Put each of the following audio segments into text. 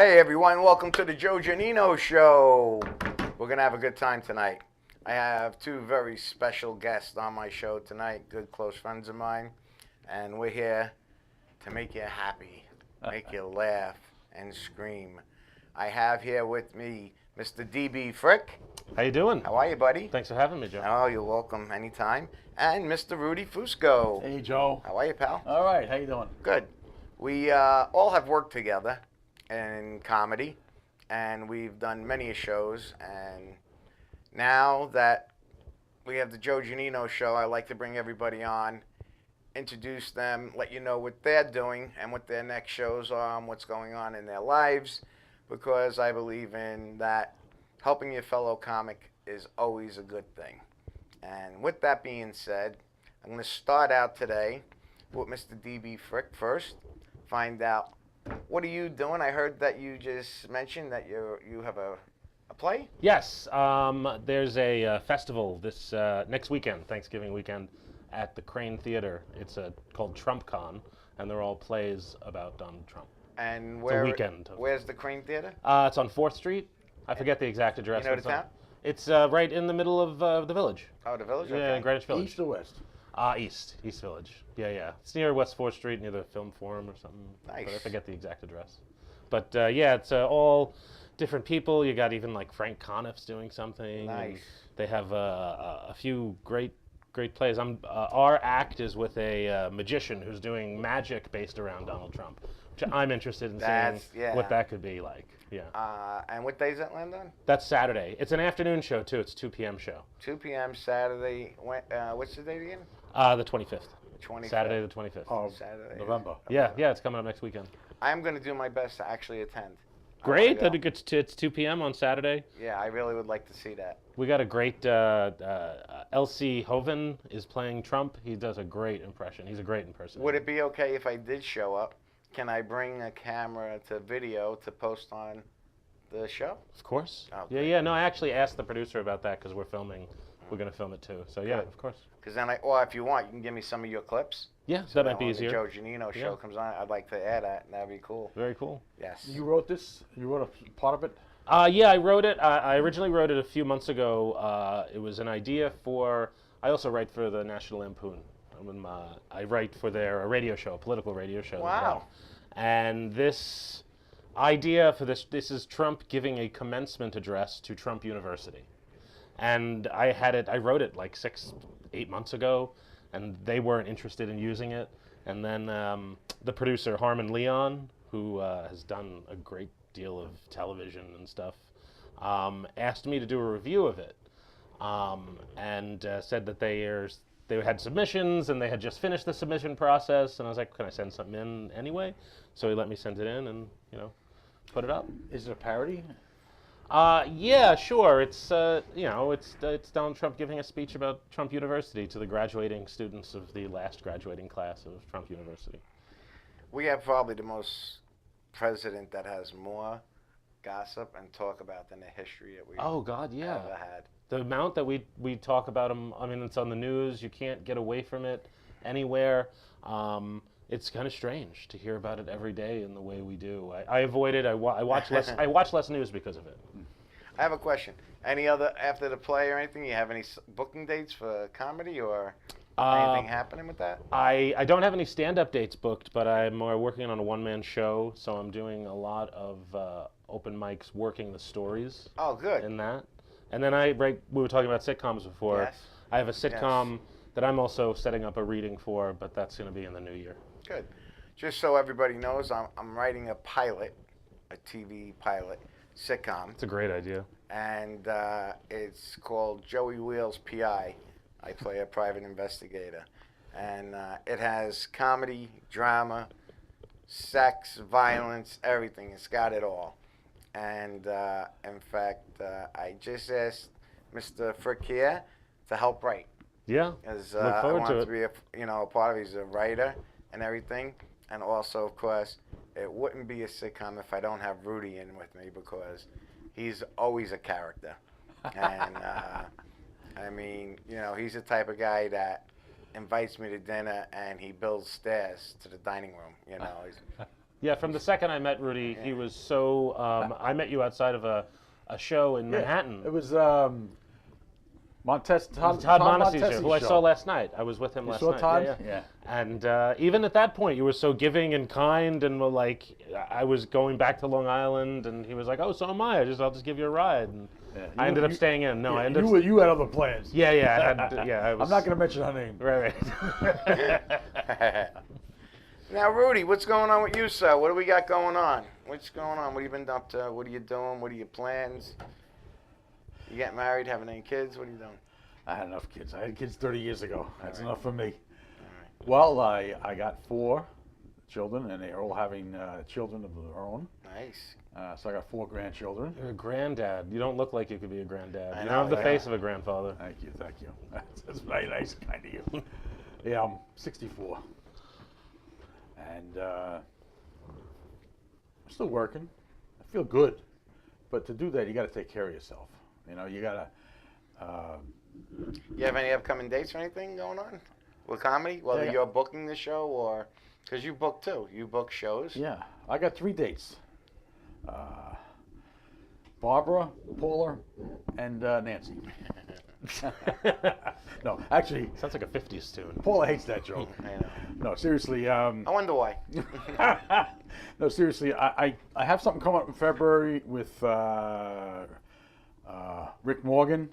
Hey everyone, welcome to the Joe Giannino Show. We're going to have a good time tonight. I have two very special guests on my show tonight, good close friends of mine, and we're here to make you happy, make you laugh and scream. I have here with me Mr. DB Frick. How you doing? How are you, buddy? Thanks for having me, Joe. Oh, you're welcome anytime. And Mr. Rudy Fusco. Hey, Joe. How are you, pal? All right. How you doing? Good. We all have worked together in comedy, and we've done many shows. And now that we have the Joe Giannino Show, I like to bring everybody on, introduce them, let you know what they're doing and what their next shows are and what's going on in their lives, because I believe in that helping your fellow comic is always a good thing. And with that being said, I'm going to start out today with Mr. DB Frick first. Find out, what are you doing? I heard that you just mentioned that you have a play? Yes, there's a festival this next weekend, Thanksgiving weekend, at the Crane Theater. It's called TrumpCon, and they're all plays about Donald Trump. And It's a weekend. Where's the Crane Theater? It's on 4th Street. I forget the exact address. You know the town? It's right in the middle of the village. Oh, the village? Yeah, Okay. Greenwich Village. East or west? East Village. Yeah. It's near West 4th Street, near the Film Forum or something. Nice. But I forget the exact address. But yeah, it's all different people. You got even like Frank Conniff's doing something. Nice. They have a few great plays. Our act is with a magician who's doing magic based around Donald Trump, which I'm interested in seeing what that could be like. Yeah. And what day is that land on? That's Saturday. It's an afternoon show too. It's 2 p.m. show. 2 p.m. Saturday. What's the date again? The 25th. 25th. Saturday the 25th. Oh, Saturday. November. Yeah, it's coming up next weekend. I'm going to do my best to actually attend. Great. I wanna It's 2 p.m. on Saturday. go. Yeah, I really would like to see that. We got a great L.C. Hoven is playing Trump. He does a great impression. He's a great impersonator. Would it be okay if I did show up? Can I bring a camera to video to post on the show? Of course. Okay. Yeah. No, I actually asked the producer about that because we're filming. We're going to film it too. So yeah, Good. of course. Because then or if you want, you can give me some of your clips. Yeah, So that might be when easier. the Joe Giannino Show Yeah. comes on, I'd like to add that, and that'd be cool. Very cool. Yes. You wrote this? You wrote a part of it? Yeah, I wrote it. I originally wrote it a few months ago. It was an idea for. I also write for the National Lampoon. I write for their radio show, a political radio show. Wow. And this idea for this is Trump giving a commencement address to Trump University. And I wrote it like 6-8 months ago, and they weren't interested in using it. And then the producer, Harmon Leon, who has done a great deal of television and stuff, asked me to do a review of it, and said that they had submissions and they had just finished the submission process. And I was like, can I send something in anyway? So he let me send it in and put it up. Is it a parody? Yeah, sure. It's it's Donald Trump giving a speech about Trump University to the graduating students of the last graduating class of Trump University. We have probably the most president that has more gossip and talk about than the history that we've Oh God, yeah. ever had. The amount that we talk about him, I mean, it's on the news. You can't get away from it anywhere. It's kind of strange to hear about it every day in the way we do. I avoid it. I watch less. I watch less news because of it. I have a question. Any other, after the play or anything, you have any booking dates for comedy or anything happening with that? I don't have any stand-up dates booked, but I'm working on a one-man show, so I'm doing a lot of open mics, working the stories Oh, good. in that. And then we were talking about sitcoms before. Yes. I have a sitcom that I'm also setting up a reading for, but that's going to be in the new year. Good. Just so everybody knows, I'm writing a pilot, a TV pilot sitcom, It's a great idea. and it's called Joey Wheels P.I. I play a private investigator, and it has comedy, drama, sex, violence, everything. It's got it all. And in fact, I just asked Mr. Frick here to help write. Yeah. As Look I forward want to to be a part of it. He's a writer and everything, and also, of course, it wouldn't be a sitcom if I don't have Rudy in with me, because he's always a character, and I mean, he's the type of guy that invites me to dinner and he builds stairs to the dining room. He's Yeah, from the second I met Rudy, he was so. I met you outside of a show in Manhattan. It was Todd Montesier, who I show. saw last night. I was with him last saw night. Todd? Yeah. And even at that point, you were so giving and kind, and were like, I was going back to Long Island, and he was like, "Oh, so am I. I'll just give you a ride." And I ended up staying in. No, I ended up. You had other plans. Yeah. I was, I'm not going to mention her name. Right. Now, Rudy, what's going on with you, sir? What do we got going on? What's going on? What have you been up to? What are you doing? What are your plans? You getting married? Having any kids? What are you doing? I had enough kids. I had kids 30 years ago. That's enough for me. All right. Well, I got 4 children, and they're all having children of their own. Nice. So I got 4 grandchildren. You're a granddad. You don't look like you could be a granddad. I You know, don't have the yeah. face of a grandfather. Thank you. That's very nice, kind of you. Yeah, I'm 64. And I'm still working. I feel good. But to do that, you got to take care of yourself. You know, you got to... You have any upcoming dates or anything going on with comedy? Whether Yeah. you're booking the show or... Because you book too. You book shows. Yeah, I got 3 dates. Barbara, Paula, and Nancy. No, actually, Sounds like a 50s tune. Paula hates that joke. I know. No, seriously. I wonder why. No, seriously. I have something coming up in February with Rick Morgan.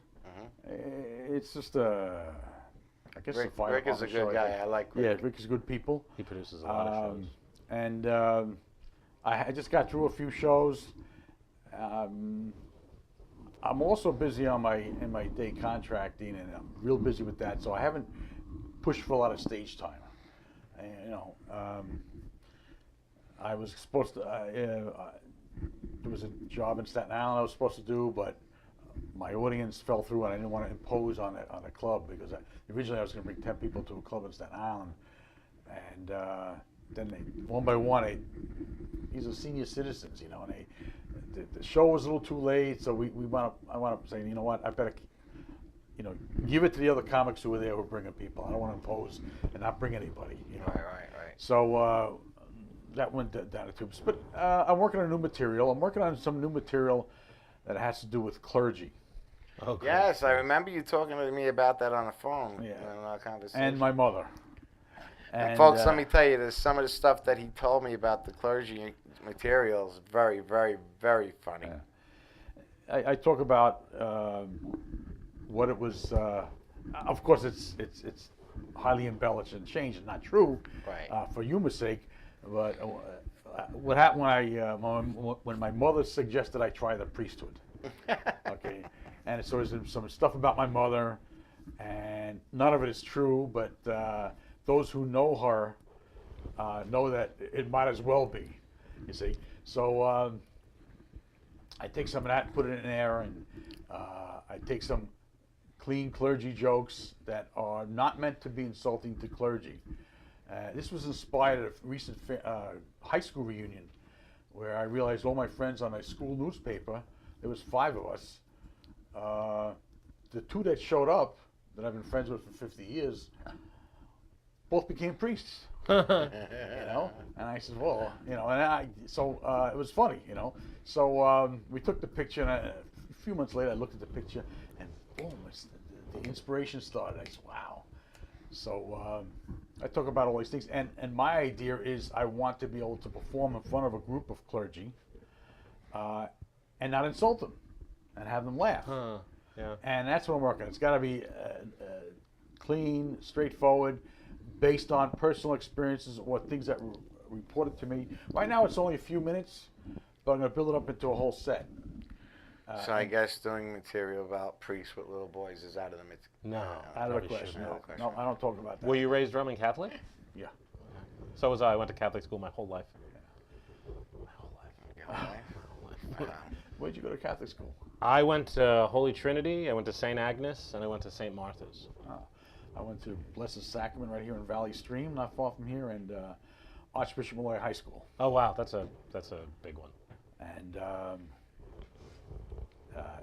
It's just I guess Rick, a fire Rick is a department show, good I guy. think. I like Rick. Yeah, Rick is good people. He produces a lot of shows. And I just got through a few shows. I'm also busy in my day contracting, and I'm real busy with that. So I haven't pushed for a lot of stage time. And, I was supposed to. There was a job in Staten Island I was supposed to do, but my audience fell through, and I didn't want to impose on a club because originally I was going to bring 10 people to a club in Staten Island, and then one by one, these are senior citizens, and the show was a little too late, so I wound up saying, you know what, I better, give it to the other comics who were there who were bringing people. I don't want to impose and not bring anybody, Right. So that went down the tubes. But I'm working on new material. I'm working on some new material that has to do with clergy. Okay. Yes, I remember you talking to me about that on the phone. Yeah. In our conversation. And my mother. And folks, let me tell you, there's some of the stuff that he told me about the clergy material is very, very, very funny. Yeah. I talk about what it was. Of course, it's highly embellished and changed and not true, Right. for humor's sake. But what happened when my mother suggested I try the priesthood? Okay, and so there's some stuff about my mother, and none of it is true. But those who know her know that it might as well be. You see, so I take some of that and put it in there, and I take some clean clergy jokes that are not meant to be insulting to clergy. This was inspired of a recent high school reunion where I realized all my friends on my school newspaper, there was 5 of us. The 2 that showed up, that I've been friends with for 50 years, both became priests. And I said, well, so it was funny, So we took the picture, and a few months later I looked at the picture, and boom, the inspiration started. I said, wow. So I talk about all these things, and my idea is I want to be able to perform in front of a group of clergy and not insult them and have them laugh. Yeah. And that's what I'm working on. It's got to be clean, straightforward, based on personal experiences or things that were reported to me. Right now it's only a few minutes, but I'm going to build it up into a whole set. So I guess doing material about priests with little boys is out of the No. Out of the probably question. shouldn't. No question. No, I don't talk about that. Were you raised Roman Catholic? Yeah. So was I. I went to Catholic school my whole life. Where'd you go to Catholic school? I went to Holy Trinity, I went to St. Agnes, and I went to St. Martha's. I went to Blessed Sacrament right here in Valley Stream, not far from here, and Archbishop Malloy High School. Oh wow, that's a big one. And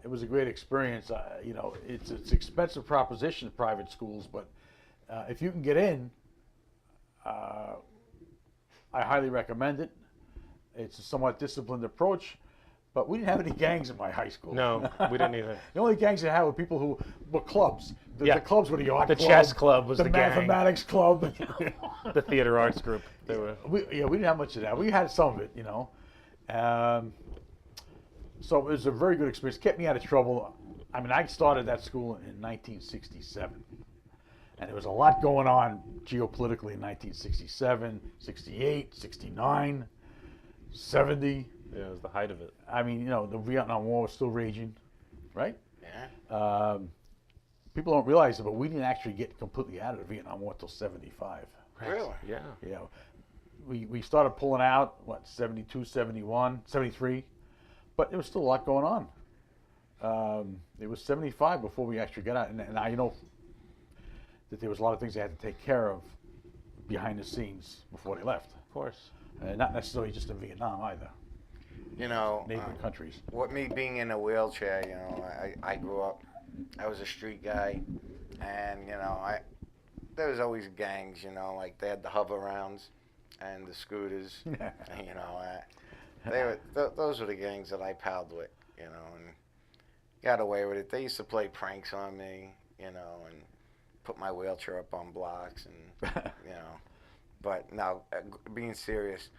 it was a great experience. It's an expensive proposition, private schools, but if you can get in, I highly recommend it. it's a somewhat disciplined approach. But we didn't have any gangs in my high school. No, we didn't either. The only gangs I had were people who were clubs. The clubs were the art club. The chess club was the gang. mathematics club. The theater arts group. They were. We didn't have much of that. We had some of it, you know. So it was a very good experience. Kept me out of trouble. I mean, I started that school in 1967. And there was a lot going on geopolitically in 1967, 68, 69, 70. Yeah, it was the height of it. I mean, you know, the Vietnam War was still raging, right? Yeah. People don't realize it, but we didn't actually get completely out of the Vietnam War until 75. Really? Yeah. Yeah. We started pulling out, 72, 71, 73, but there was still a lot going on. It was 75 before we actually got out, and I know that there was a lot of things they had to take care of behind the scenes before they left. Of course. Not necessarily just in Vietnam either. You know, Neighboring countries. what me being in a wheelchair, you know, I grew up, I was a street guy, and, you know, there was always gangs, you know, like they had the hover rounds and the scooters, you know, those were the gangs that I palled with, you know, and got away with it. They used to play pranks on me, you know, and put my wheelchair up on blocks and, you know, but now, being serious,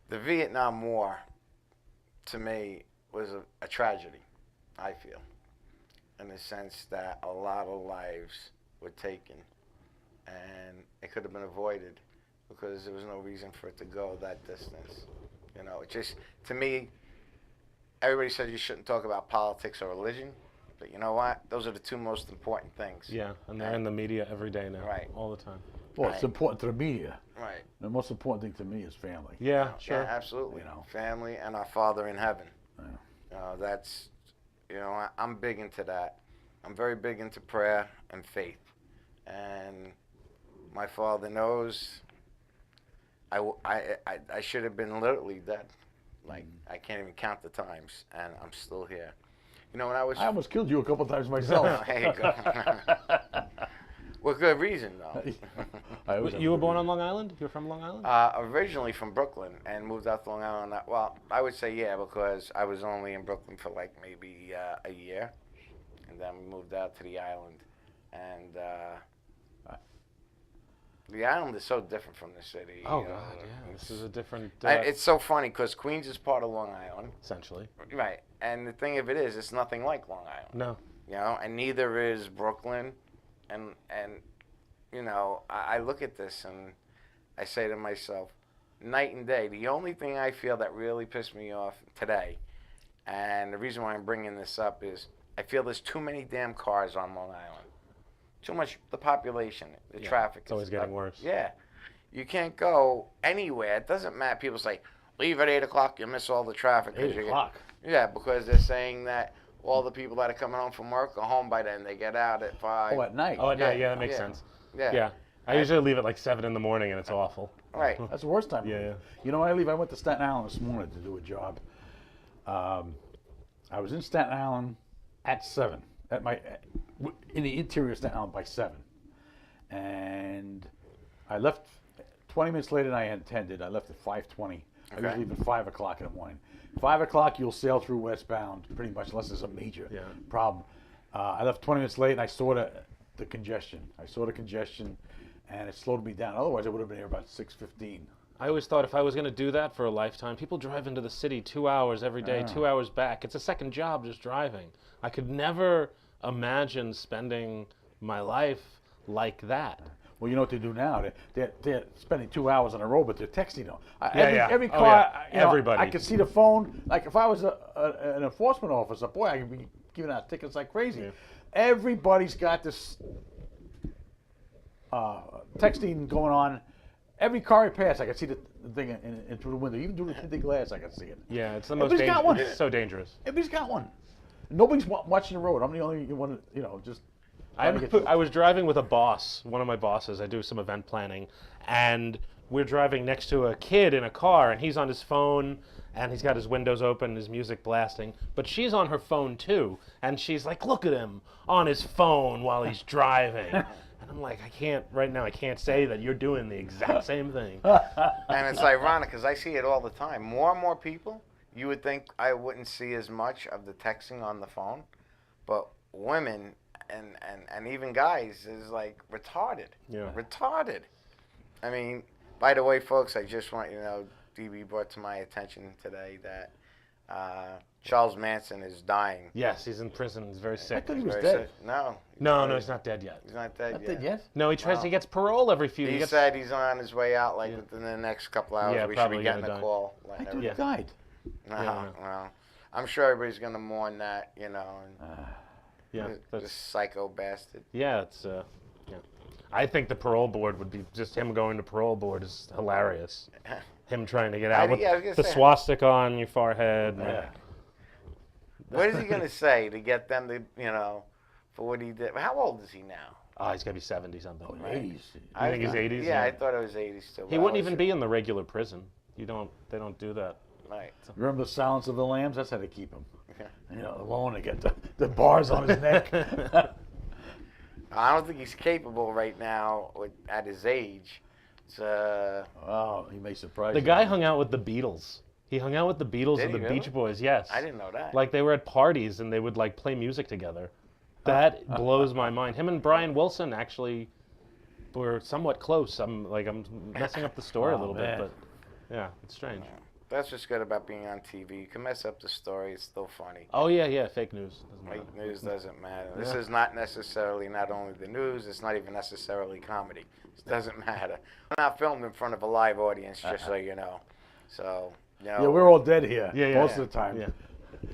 the Vietnam War, to me, was a tragedy, I feel, in the sense that a lot of lives were taken, and it could have been avoided because there was no reason for it to go that distance. You know, it just, to me, everybody says you shouldn't talk about politics or religion, but you know what? Those are the two most important things. Yeah, and they're in the media every day now. Right. All the time. Well, it's important to the media. Right. The most important thing to me is family. Yeah, sure. Yeah, absolutely. You know. Family and our Father in heaven. Yeah. That's, you know, I'm big into that. I'm very big into prayer and faith. And my Father knows I should have been literally dead. Like, I can't even count the times, and I'm still here. You know, when I almost killed you a couple times myself. There you go. With good reason, though. You were born on Long Island? You're from Long Island? Originally from Brooklyn and moved out to Long Island. Well, I would say yeah, because I was only in Brooklyn for like maybe a year. And then we moved out to the island. And the island is so different from the city. Oh, God, yeah. This is a different... it's so funny because Queens is part of Long Island. Essentially. Right. And the thing of it is, it's nothing like Long Island. No. You know, and neither is Brooklyn. And you know, I look at this and I say to myself, night and day. The only thing I feel that really pissed me off today, and the reason why I'm bringing this up is I feel there's too many damn cars on Long Island. Too much, the population, the traffic. It's always getting worse. Yeah. You can't go anywhere. It doesn't matter. People say, leave at 8 o'clock, you miss all the traffic. 8 o'clock? Yeah, because they're saying that all the people that are coming home from work are home by then. They get out at 5. Oh, at night? Oh, at night, yeah, that makes sense. Yeah. Yeah. I usually leave at like 7 in the morning, and it's awful. Right. That's the worst time. Yeah. You know, I went to Staten Island this morning to do a job. I was in Staten Island at 7, in the interior of Staten Island by 7. And I left 20 minutes later than I intended. I left at 5:20. I usually leave at 5 o'clock in the morning. 5 o'clock, you'll sail through westbound, pretty much, unless there's a major problem. I left 20 minutes late, and I saw the congestion. And it slowed me down. Otherwise, I would have been here about 6:15. I always thought if I was going to do that for a lifetime, people drive into the city 2 hours every day, 2 hours back. It's a second job just driving. I could never imagine spending my life like that. Well, you know what they do now? They're spending 2 hours on a road, but they're texting them. Yeah. Every car, everybody. I could see the phone. Like if I was an enforcement officer, boy, I could be giving out tickets like crazy. Yeah. Everybody's got this texting going on. Every car I pass, I can see the thing in through the window. Even through the tinted glass, I can see it. Yeah, it's the most Everybody's got one. dangerous. It's so dangerous. Everybody's got one. Nobody's watching the road. I'm the only one, just... I was driving with a boss, one of my bosses. I do some event planning, and we're driving next to a kid in a car, and he's on his phone, and he's got his windows open, his music blasting, but she's on her phone too, and she's like, look at him on his phone while he's driving. And I'm like, I can't say that you're doing the exact same thing. And it's ironic because I see it all the time. More and more people, you would think I wouldn't see as much of the texting on the phone, but women and even guys is like retarded. Yeah. Retarded. I mean, by the way, folks, I just want you to know, DB brought to my attention today that Charles Manson is dying. Yes, he's in prison. He's very I sick. thought he was Very dead. sick. No. No, he's not dead yet. He's not dead Not yet. dead yet? No, he gets parole every few. He gets, said he's on his way out, like Yeah. within the next couple hours. Yeah, We should probably be getting gonna a die. call. I letting thought he everybody- died. No, Yeah. well, I'm sure everybody's gonna mourn that, you know. And Yeah, this that's, psycho bastard. yeah, it's yeah. I think the parole board would be just him going to parole board is hilarious. Him trying to get out with I was gonna the say, swastika on your forehead. Yeah. what is he gonna say to get them to, for what he did? How old is he now? Oh, he's got to be 70 something. Oh, right? 80s. I think he's 80s? Yeah, Yeah. I thought it was 80s still. He wouldn't even be in the regular prison. They don't do that. Right. Remember the Silence of the Lambs? That's how they keep him. Yeah. Alone to get the bars on his neck. I don't think he's capable right now at his age. It's, Oh, he may surprise The you. guy hung out with the Beatles. He hung out with the Beatles Did and the he really? Beach Boys. Yes. I didn't know that. Like they were at parties and they would like play music together. That blows my mind. Him and Brian Wilson actually were somewhat close. I'm messing up the story a Oh, little man. bit, but yeah, it's strange. That's what's good about being on TV. You can mess up the story. It's still funny. Oh yeah, fake news. Doesn't matter. Fake news doesn't matter. This Yeah. is not necessarily not only the news. It's not even necessarily comedy. It doesn't matter. We're not filmed in front of a live audience, just so you know. So, Yeah, we're all dead here. Yeah, most yeah. of the time. Yeah.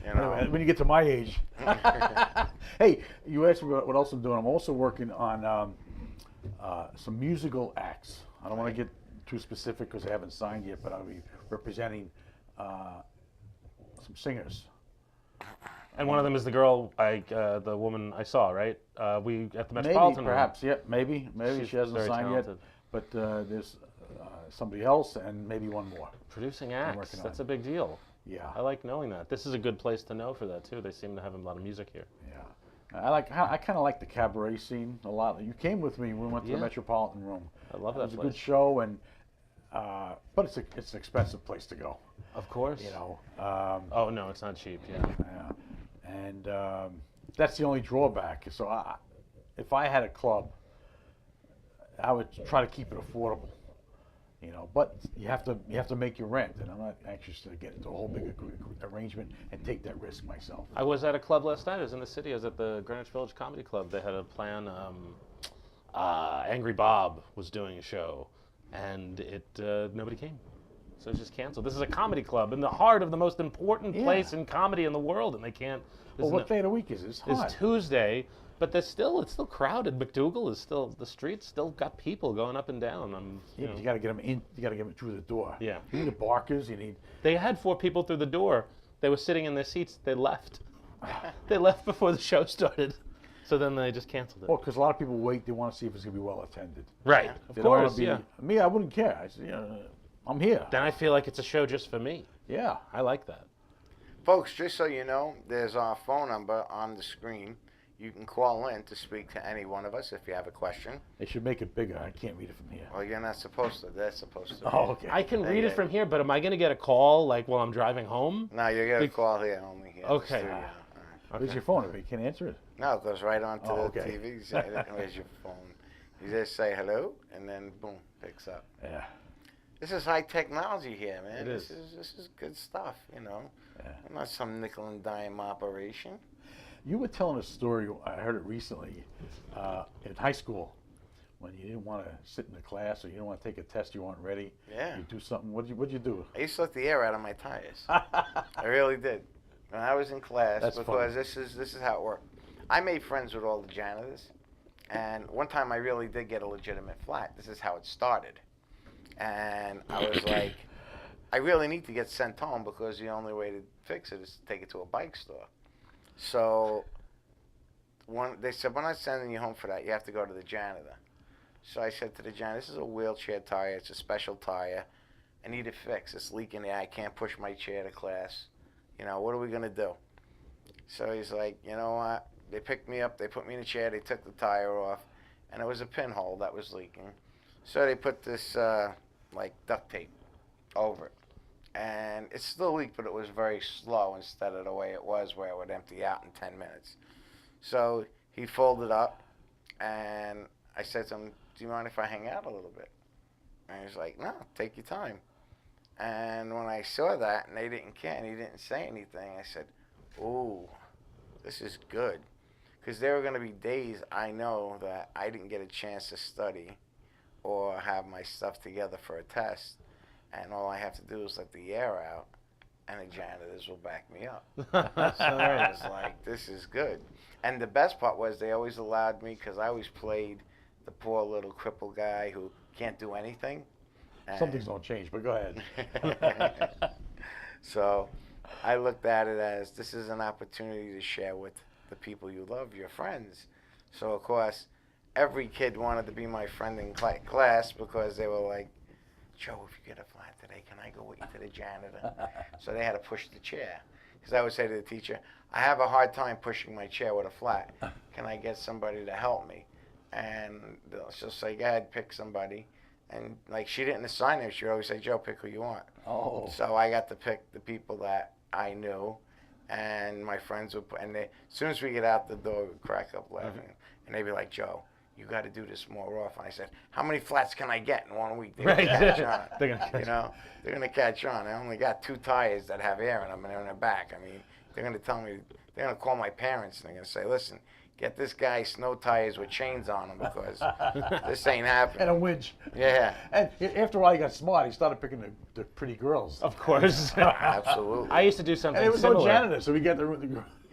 you know. When you get to my age. Hey, you asked me what else I'm doing. I'm also working on some musical acts. I don't want to get too specific because I haven't signed yet, but I'll be representing some singers. And one of them is the girl, the woman I saw, right? We at the Maybe, Metropolitan. Room. perhaps, yeah, maybe She's she hasn't very signed talented. yet. But there's somebody else and maybe one more. Producing working acts. on That's it. a big deal. Yeah, I like knowing that. This is a good place to know for that too. They seem to have a lot of music here. yeah. I kind of like the cabaret scene a lot. You came with me. We went to Yeah. the Metropolitan Room. I love It that was a place. good show, and but it's an expensive place to go. Of course. Oh no, it's not cheap. Yeah. Yeah. And that's the only drawback. So if I had a club, I would try to keep it affordable. But you have to make your rent, and I'm not anxious to get into a whole big arrangement and take that risk myself. I was at a club last night. I was in the city. I was at the Greenwich Village Comedy Club. They had a plan. Angry Bob was doing a show, and nobody came. So it's just canceled. This is a comedy club in the heart of the most important Yeah. place in comedy in the world, and they can't. Well, what day of the week is it? It's hot. It's Tuesday, but it's still crowded. McDougal is still, the streets still got people going up and down. Yeah, but you got to get them in. You got to get them through the door. Yeah. You need the barkers. You need. They had 4 people through the door. They were sitting in their seats. They left. They left before the show started. So then they just canceled it. Well, because a lot of people wait. They want to see if it's going to be well attended. Right. They Of don't wanna course. be- Yeah. Me, I wouldn't care. I said, I'm here. Then I feel like it's a show just for me. Yeah. I like that. Folks, just so you know, there's our phone number on the screen. You can call in to speak to any one of us if you have a question. They should make it bigger. I can't read it from here. Well, you're not supposed to. They're supposed to. Oh, okay. I can Yeah, read it yeah. from here, but am I going to get a call like while I'm driving home? No, you're going to Bec- call here, only here. Okay. The studio. All right. Where's your phone? If you can't answer it. No, it goes right onto Oh, the okay. TV. You say, where's your phone? You just say hello, and then boom, picks up. Yeah. This is high technology here, man. It is. This is good stuff, Yeah. Not some nickel and dime operation. You were telling a story. I heard it recently in high school when you didn't want to sit in the class or you didn't want to take a test. You weren't ready. Yeah. You do something. What'd you do? I used to let the air out of my tires. I really did. When I was in class, That's because funny. this is how it worked. I made friends with all the janitors, and one time I really did get a legitimate flat. This is how it started, and I was like, I really need to get sent home because the only way to fix it is to take it to a bike store. So they said, we're not sending you home for that. You have to go to the janitor. So I said to the janitor, this is a wheelchair tire. It's a special tire. I need it fixed. It's leaking there. I can't push my chair to class. What are we going to do? So he's like, you know what? They picked me up. They put me in a chair. They took the tire off. and it was a pinhole that was leaking. So they put this like duct tape over it, and it still leaked, but it was very slow instead of the way it was, where it would empty out in 10 minutes. So he folded up, and I said to him, "Do you mind if I hang out a little bit?" And he was like, "No, take your time." And when I saw that and they didn't care and he didn't say anything, I said, "Ooh, this is good." Because there were going to be days I know that I didn't get a chance to study or have my stuff together for a test, and all I have to do is let the air out, and the janitors will back me up. So I was like, this is good. And the best part was they always allowed me, because I always played the poor little crippled guy who can't do anything. Some things don't change, but go ahead. So I looked at it as this is an opportunity to share with the people you love, your friends. So, of course, every kid wanted to be my friend in class because they were like, "Joe, if you get a flat today, can I go with you to the janitor?" So they had to push the chair. Because I would say to the teacher, "I have a hard time pushing my chair with a flat. Can I get somebody to help me?" And she'll say, "Go ahead, pick somebody." And like she didn't assign them, she would always say, "Joe, pick who you want." Oh. So I got to pick the people that I knew, and my friends would. And they, as soon as we get out the door, we'd crack up laughing, and they'd be like, "Joe, you got to do this more often." I said, "How many flats can I get in 1 week?" They're gonna catch on. They're gonna catch You know, they're gonna catch on. I only got 2 tires that have air in them, and they're in the back. I mean, they're gonna tell me. They're gonna call my parents, and they're gonna say, "Listen, get this guy snow tires with chains on them because this ain't happening." And a winch. Yeah. And after a while, he got smart. He started picking the pretty girls. Of course. Absolutely. I used to do something And it was similar. no janitor, so he got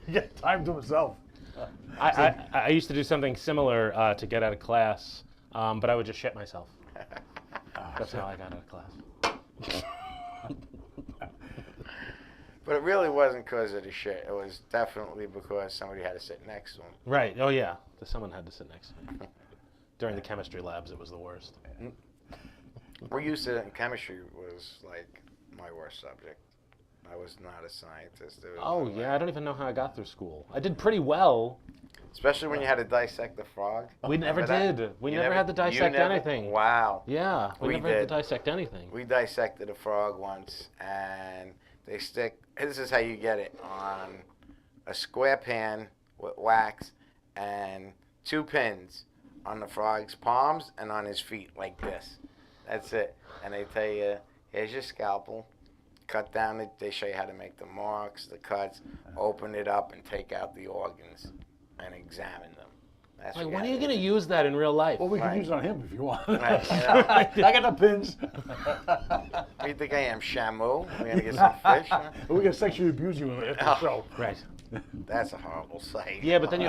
he got time to himself. I used to do something similar to get out of class, but I would just shit myself. That's how I got out of class. But it really wasn't because of the shit. It was definitely because somebody had to sit next to him. Right. Oh yeah. Someone had to sit next to me. During the chemistry labs, it was the worst. We used to, in chemistry was like my worst subject. I was not a scientist. There was Oh no way. yeah. I don't even know how I got through school. I did pretty well. Especially when you had to dissect the frog. We never Remember that? did. We You never had to you dissect never- anything. Wow. Yeah. We We never had to did. dissect anything. We dissected a frog once, and they stick. This is how you get it on a square pan with wax and 2 pins on the frog's palms and on his feet like this. That's it. And they tell you, here's your scalpel. Cut down it. They show you how to make the marks, the cuts, open it up, and take out the organs and examine them. That's Like, what when are had you to gonna do. use that in real life? Well, we can Right. use it on him if you want. Right, you know. I got the pins. What do you think I am, Shamu? We're gonna get some fish? Huh? We're gonna sexually abuse you after the Oh. show. Right. That's a horrible sight. Yeah, but then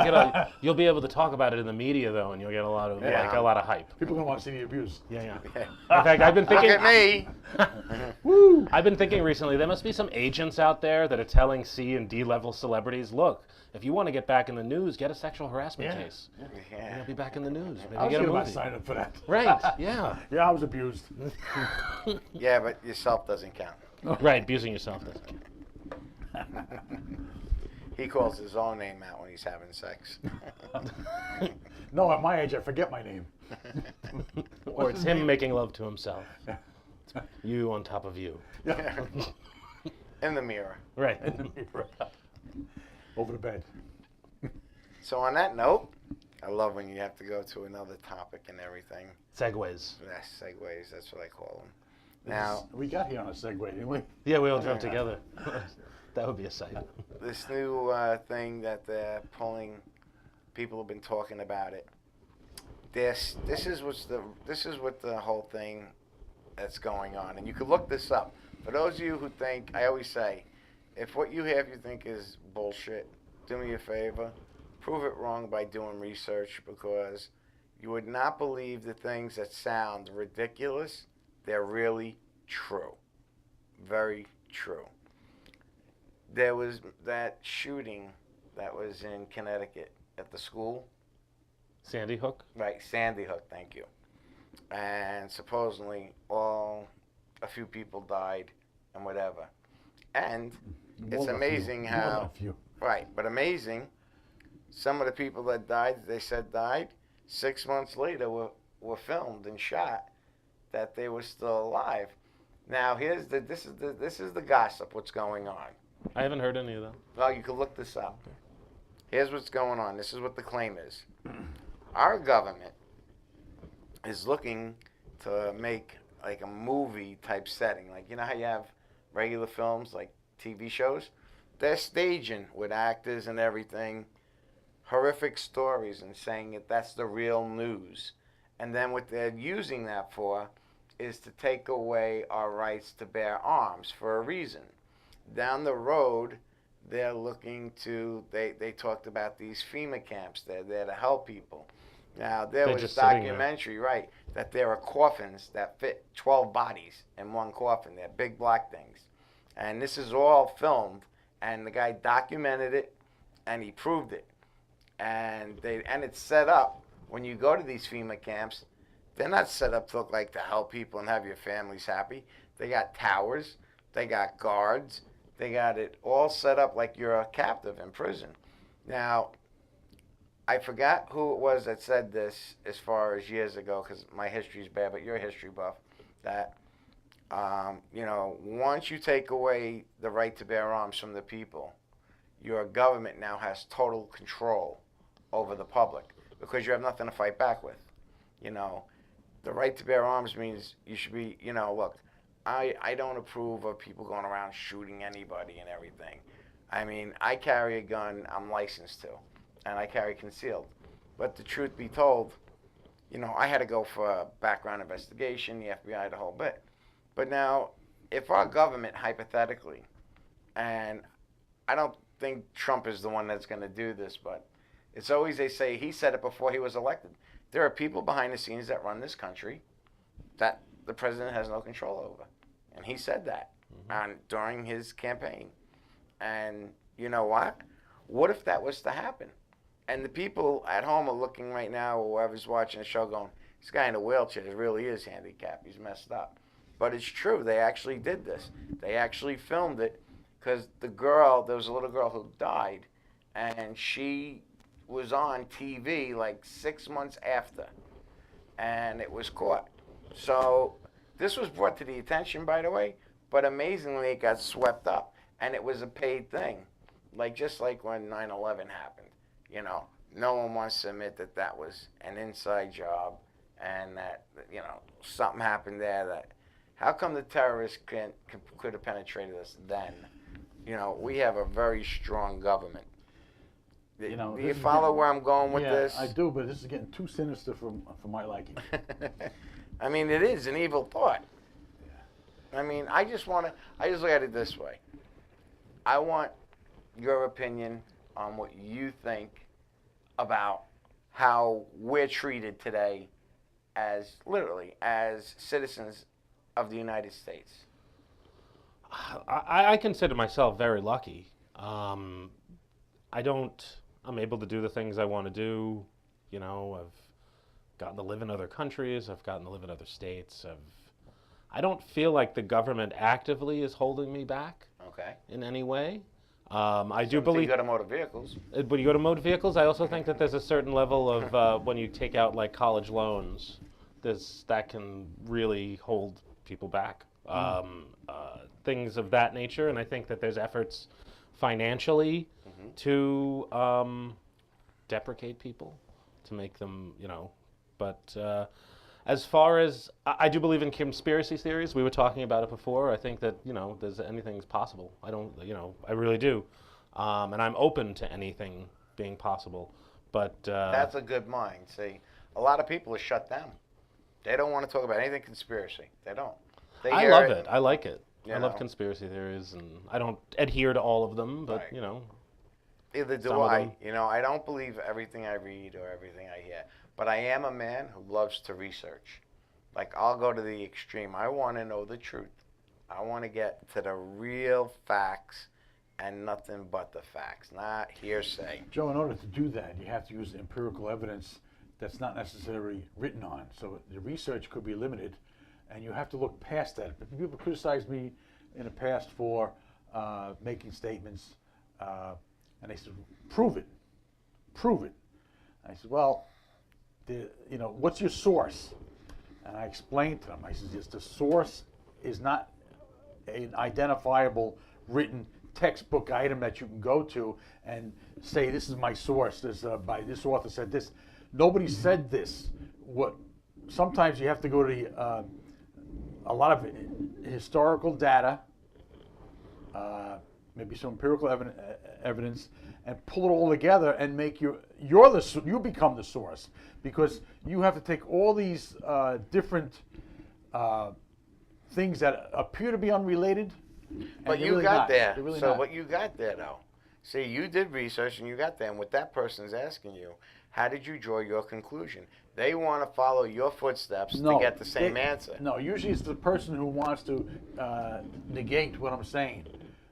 you'll be able to talk about it in the media though, and you'll get a lot of Yeah. like a lot of hype. People are gonna want to see the abuse. Yeah, yeah. Yeah. In fact, I've been Look thinking. at me. Woo! I've been thinking recently there must be some agents out there that are telling C and D level celebrities, look, if you want to get back in the news, get a sexual harassment Yeah. case. Yeah. You'll be back in the news. Maybe I was get a thinking about movie. signing up for that. Right. Yeah. Yeah, I was abused. Yeah, but yourself doesn't count. Right. Abusing yourself doesn't count. He calls his own name out when he's having sex. No, at my age, I forget my name. Or it's him making love to himself. You on top of you. Yeah. In the mirror. Right. Over the bed. So on that note, I love when you have to go to another topic and everything. Segues. Yes, segues, that's what I call them. Now, We got here on a segue, didn't we? Yeah, we all drove together. That would be a sight. this new thing that they're pulling, people have been talking about it. This is what the whole thing that's going on, and you can look this up. For those of you who think, I always say, if what you have you think is bullshit, do me a favor, prove it wrong by doing research, because you would not believe the things that sound ridiculous. They're really true. Very true. There was that shooting that was in Connecticut at the school. Sandy Hook? Right, Sandy Hook, thank you. And supposedly a few people died and whatever. And it's amazing More than how, a few. right, but amazing, some of the people that died, they said died, 6 months later were filmed and shot that they were still alive. Now this is the gossip. What's going on? I haven't heard any of that. Well, you can look this up. Here's what's going on. This is what the claim is. Our government is looking to make like a movie type setting. Like, you know how you have regular films like TV shows? They're staging with actors and everything horrific stories and saying that that's the real news. And then what they're using that for is to take away our rights to bear arms for a reason. Down the road, they're looking to, they talked about these FEMA camps. They're there to help people. Now, there was a documentary, right, that there are coffins that fit 12 bodies in one coffin. They're big black things. And this is all filmed, and the guy documented it, and he proved it. And it's set up, when you go to these FEMA camps, they're not set up to look like to help people and have your families happy. They got towers, they got guards, they got it all set up like you're a captive in prison. Now, I forgot who it was that said this as far as years ago, because my history's bad, but you're a history buff, that, once you take away the right to bear arms from the people, your government now has total control over the public because you have nothing to fight back with. The right to bear arms means you should be, look, I don't approve of people going around shooting anybody and everything. I mean, I carry a gun I'm licensed to, and I carry concealed. But the truth be told, I had to go for a background investigation, the FBI, the whole bit. But now, if our government, hypothetically, and I don't think Trump is the one that's going to do this, but it's always, they say, he said it before he was elected. There are people behind the scenes that run this country that the president has no control over. And he said that during his campaign. And you know what? What if that was to happen? And the people at home are looking right now, or whoever's watching the show going, this guy in a wheelchair really is handicapped. He's messed up. But it's true. They actually did this. They actually filmed it because there was a little girl who died, and she was on TV like 6 months after, and it was caught. So this was brought to the attention, by the way, but amazingly it got swept up, and it was a paid thing, just like when 9/11 happened. No one wants to admit that that was an inside job, and that something happened there. That how come the terrorists could have penetrated us then? We have a very strong government. Do you follow where I'm going with this? Yeah, I do, but this is getting too sinister for my liking. I mean, it is an evil thought. I mean, I just look at it this way. I want your opinion on what you think about how we're treated today as citizens of the United States. I consider myself very lucky. I'm able to do the things I want to do. I've gotten to live in other countries. I've gotten to live in other states. I don't feel like the government actively is holding me back. Okay. In any way. I do believe. You go to motor vehicles. When you go to motor vehicles, I also think that there's a certain level of when you take out like college loans, that can really hold people back. Things of that nature, and I think that there's efforts financially to deprecate people, to make them, But as far as I do believe in conspiracy theories, we were talking about it before. I think that there's anything's possible. I really do, and I'm open to anything being possible. But that's a good mind. See, a lot of people are shut down. They don't want to talk about anything conspiracy. They don't. I love it. I like it. I love conspiracy theories, and I don't adhere to all of them, but right. Either do I. I don't believe everything I read or everything I hear, but I am a man who loves to research. I'll go to the extreme. I want to know the truth. I want to get to the real facts and nothing but the facts, not hearsay. Joe, in order to do that, you have to use empirical evidence that's not necessarily written on. So the research could be limited, and you have to look past that. But people criticized me in the past for making statements, and they said, prove it. And I said, well, what's your source? And I explained to them, I said, the source is not an identifiable written textbook item that you can go to and say, this is my source, this by this author said this. Nobody said this. Sometimes you have to go to a lot of historical data, maybe some empirical evidence, and pull it all together and make you become the source, because you have to take all these different things that appear to be unrelated. But you really got not. there. Really So not. what you got there, though. See, you did research and you got there. And what that person's asking you, how did you draw your conclusion? They want to follow your footsteps to get the same answer. No, usually it's the person who wants to negate what I'm saying.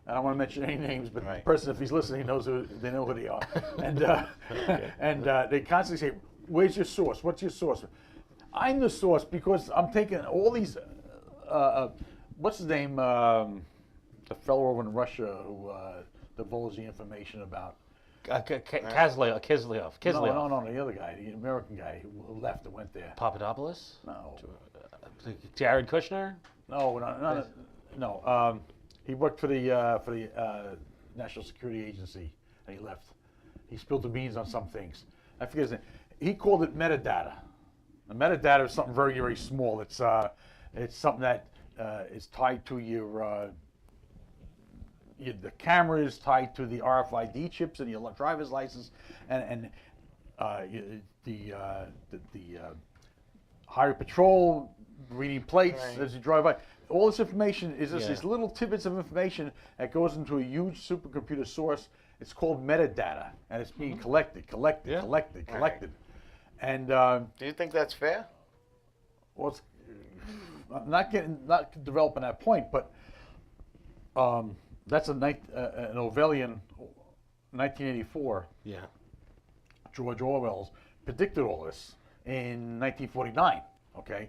I don't want to mention any names, but the person, if he's listening, they know who they are. And they constantly say, "Where's your source? What's your source?" I'm the source because I'm taking all these. What's his name? The fellow over in Russia who divulged the information about. Kislyak. No, the other guy, the American guy who left and went there. Papadopoulos? No. Jared Kushner? No. He worked for the National Security Agency, and he left. He spilled the beans on some things. I forget his name. He called it metadata. The metadata is something very, very small. It's something that is tied to the camera is tied to the RFID chips in your driver's license, and the highway patrol reading plates as you drive by. All this information is just these little tidbits of information that goes into a huge supercomputer source. It's called metadata, and it's being collected. Right. And do you think that's fair? Well, I'm not developing that point, but that's an Orwellian 1984. Yeah. George Orwell's predicted all this in 1949. Okay,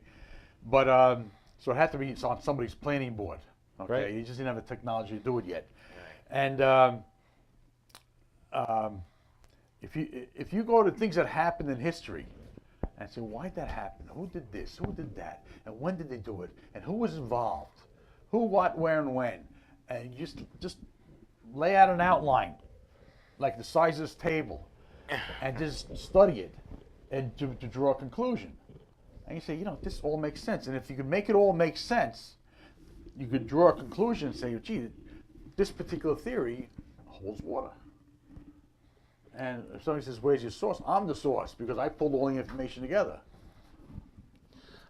but so it had to be on somebody's planning board. Okay, right. You just didn't have the technology to do it yet. Right. And if you go to things that happened in history and say, why did that happen? Who did this? Who did that? And when did they do it? And who was involved? Who, what, where, and when? And you just lay out an outline, like the size of this table, and just study it, and to draw a conclusion. And you say, this all makes sense. And if you could make it all make sense, you could draw a conclusion and say, gee, this particular theory holds water. And if somebody says, where's your source? I'm the source because I pulled all the information together.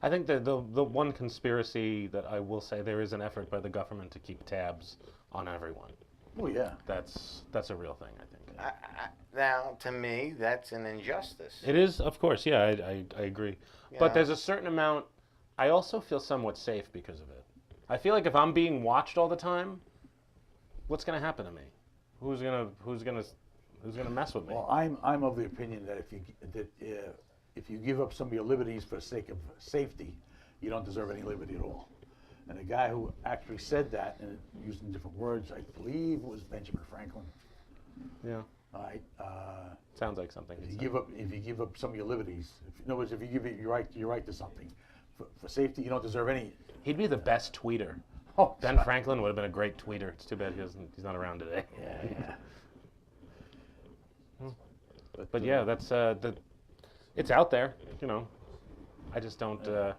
I think that the one conspiracy that I will say, there is an effort by the government to keep tabs on everyone. Oh, yeah. That's a real thing, I think. Now, to me, that's an injustice. It is, of course, yeah, I agree. But there's a certain amount, I also feel somewhat safe because of it. I feel like if I'm being watched all the time, what's going to happen to me? Who's gonna mess with me? Well, I'm of the opinion that if you give up some of your liberties for the sake of safety, you don't deserve any liberty at all. And the guy who actually said that, and using different words, I believe it was Benjamin Franklin. Yeah. All right. Sounds like something. If you give up some of your liberties, in other words, if you give your right to something for safety, you don't deserve any. He'd be the best tweeter. Oh, Ben Franklin would have been a great tweeter. It's too bad he's not around today. Yeah. But yeah, that's it's out there, I just don't. I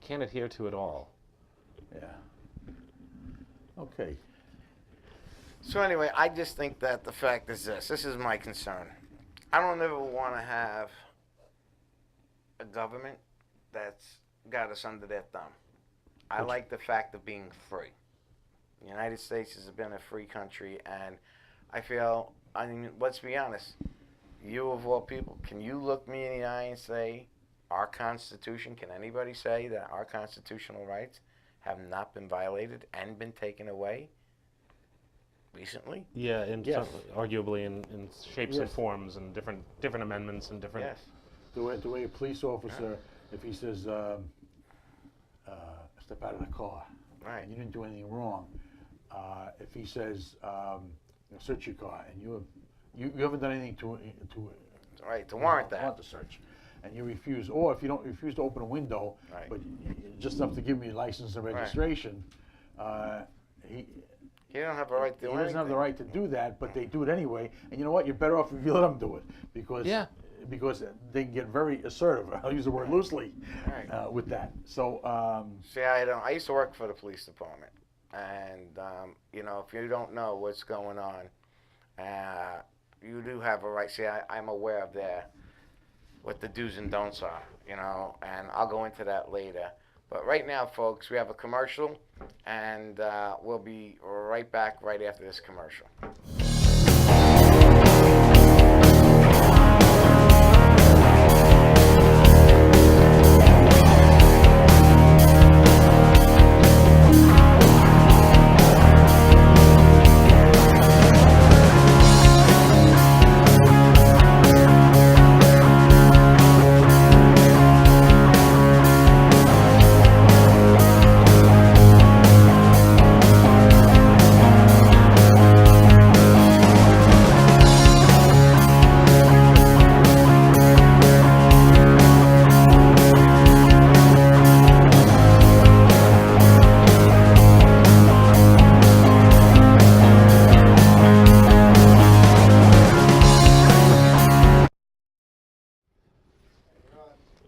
can't adhere to it all. Yeah. Okay. So anyway, I just think that the fact is this. This is my concern. I don't ever want to have a government that's got us under their thumb. I like the fact of being free. The United States has been a free country, and I feel, let's be honest, you of all people, can you look me in the eye and say, our Constitution, can anybody say that our constitutional rights have not been violated and been taken away recently? Yeah, Yes. Arguably in shapes and Yes. forms and different amendments and different. Yes. The way a police officer, if he says, step out of the car, Right. you didn't do anything wrong. If he says, search your car, and you haven't done anything to Right, to warrant that. warrant the search. and you refuse, or if you don't refuse to open a window, Right. but just enough to give me license and registration, he don't have a right to do he doesn't have the anything. right to do that, but they do it anyway. And you know what? You're better off if you let them do it, because they can get very assertive. I'll use the word loosely Right. with that. So See, I used to work for the police department, and you know, if you don't know what's going on, you do have a right. See, I'm aware of what the do's and don'ts are, you know, and I'll go into that later. But right now, folks, we have a commercial, and we'll be right back right after this commercial.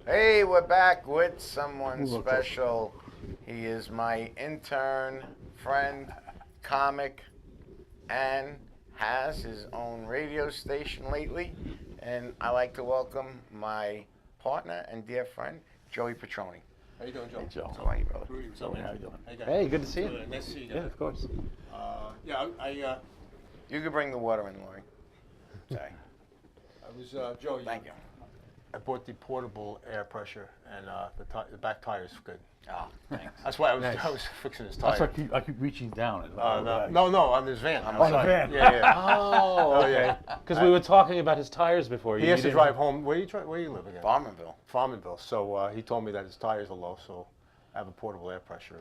Hey, we're back with someone special. He is my intern, friend, comic, and has his own radio station lately. And I like to welcome my partner and dear friend, Joey Petroni. How you doing, Joe? Hey, Joe. How are you, brother? Rudy, So how you doing? How you guys? Hey, good to see you. Good. Nice to see you guys. Yeah, of course. You can bring the water in, Lori. Sorry. I was Joe. Thank you. I bought the portable air pressure, and the back tire's good. Oh, thanks. That's why I Nice. was fixing his That's tire. why I keep reaching down. No, on this van. On the van. Yeah. Oh, Oh, okay. yeah. Because we were talking about his tires before. He has to drive home. Where you live again? Farmerville. Farmanville. So he told me that his tires are low, so I have a portable air pressure.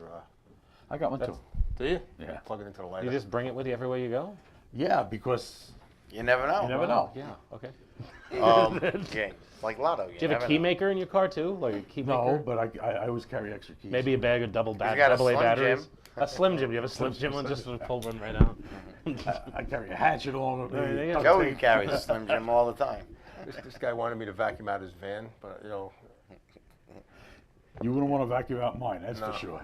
I got one too. Do you? Yeah. Plug it into the lighter. You just bring it with you everywhere you go? Yeah, because You never know. you never know. Yeah, okay. Yeah, like Lotto. Do you have a key maker in your car too? Like a key maker? No, but I always carry extra keys. Maybe a bag of double got a A Slim batteries? Jim. A Slim Jim. You have a Slim Jim one? Just pull one right out. I carry a hatchet along with There me. you go. Joey carries a Slim Jim all the time. This guy wanted me to vacuum out his van, but You wouldn't want to vacuum out mine, that's No. for sure.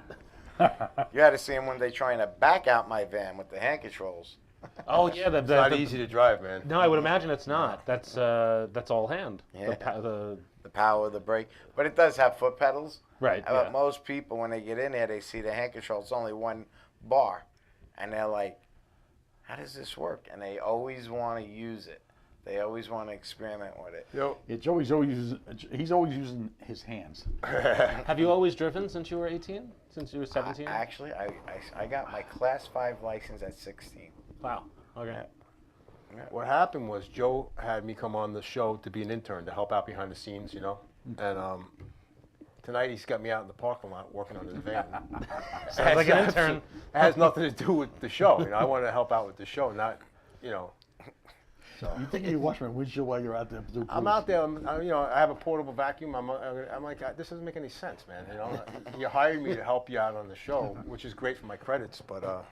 You had to see him one day trying to back out my van with the hand controls. Oh, yeah. it's not easy to drive, man. No, I would imagine it's not. That's all hand. Yeah. The The power of the brake. But it does have foot pedals. right. But Yeah. most people, when they get in there, they see the hand control. It's only one bar. And they're like, how does this work? And they always want to use it. They always want to experiment with it. Yeah, Joey's always he's always using his hands. Have you always driven since you were 18? Since you were 17? Actually, I got my Class 5 license at 16. Wow. Okay. What happened was Joe had me come on the show to be an intern to help out behind the scenes, And tonight he's got me out in the parking lot working on his van. Sounds like an intern. It has nothing to do with the show. I want to help out with the show, not. You think you wash my windshield while you're out there? I'm out there. I have a portable vacuum. I'm like, this doesn't make any sense, man. You hired me to help you out on the show, which is great for my credits, but